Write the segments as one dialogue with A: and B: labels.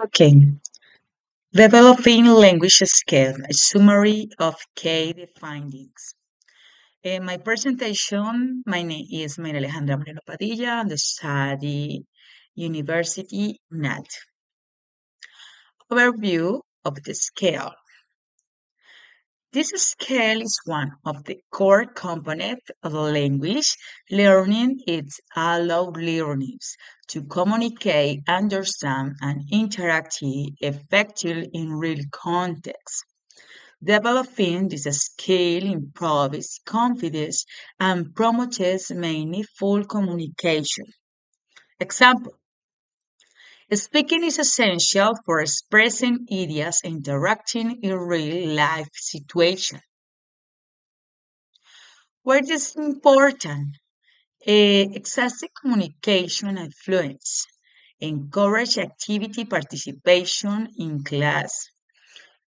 A: Okay, developing language skills, a summary of key findings. In my presentation, my name is Maria Alejandra Moreno Padilla, and I study University NAT. Overview of the scale. This scale is one of the core components of language learning. It allows learners to communicate, understand, and interact effectively in real context. Developing this skill improves confidence and promotes meaningful communication. Example: speaking is essential for expressing ideas and interacting in real life situations. What is important? Excessive communication and fluence. Encourage activity participation in class.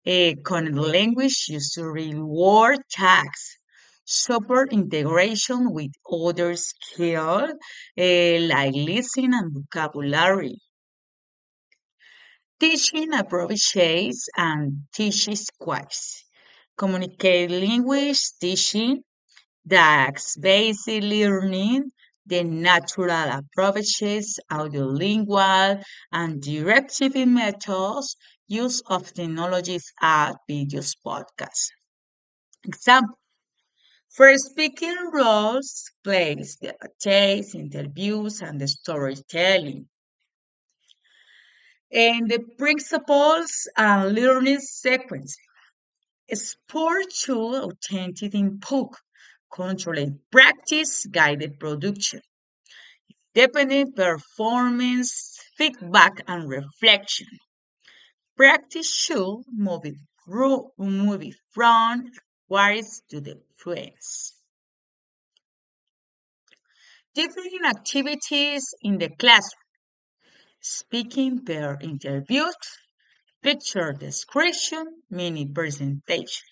A: Connect language use to reward tasks. Support integration with other skills like listening and vocabulary. Teaching approaches and teaches twice. Communicate language teaching, that's basic learning, the natural approaches, audiolingual, and directive methods, use of technologies, app, videos, podcasts. Example: for speaking roles, plays, debates, interviews, and the storytelling. And the principles and learning sequence. Sport tool authentic input, controlled practice, guided production, dependent performance, feedback, and reflection. Practice should move it from words to the fluence. Different activities in the classroom: speaking per interviews, picture description, mini presentation,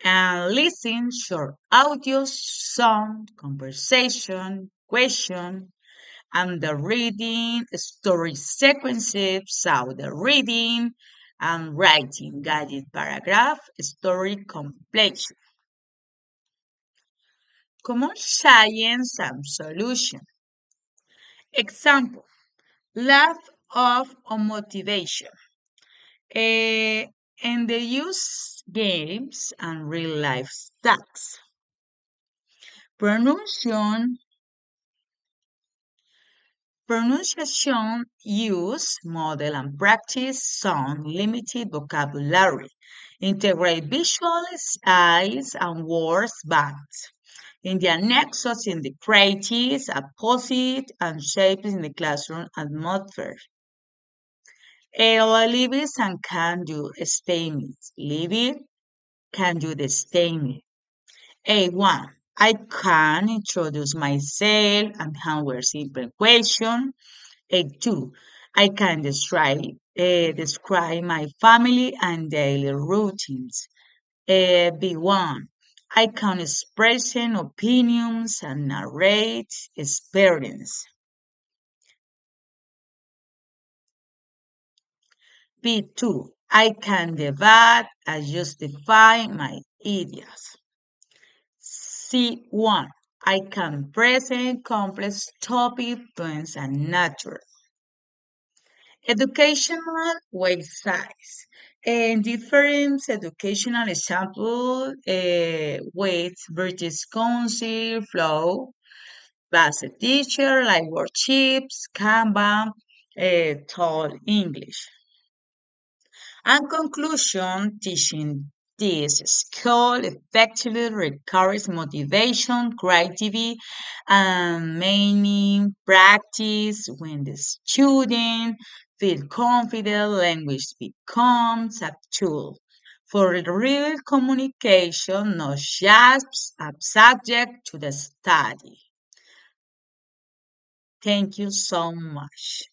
A: and listen short audio, sound, conversation, question, and the reading, story sequences, sound the reading, and writing, guided paragraph, story completion. Common science and solution. Example: lack of motivation. And they use games and real life tasks. Pronunciation, pronunciation use, model and practice, sound, limited vocabulary, integrate visuals, eyes, and words bands. In the nexus in the creatives, opposite, and shapes in the classroom atmosphere. Libis and can do statements. Libis can do the statement. A1. I can introduce myself and handle a simple question. A2. I can describe my family and daily routines. B1. I can express opinions and narrate experience. B2. I can debate and justify my ideas. C1. I can present complex topic points and natural. Educational websites and different educational example with British Council, Flow, Basic Teacher, like Worksheets, Canva, Tall English. And conclusion, teaching this skill effectively requires motivation, creativity, and meaning practice. When the student feel confident, language becomes a tool for real communication, not just a subject to the study. Thank you so much.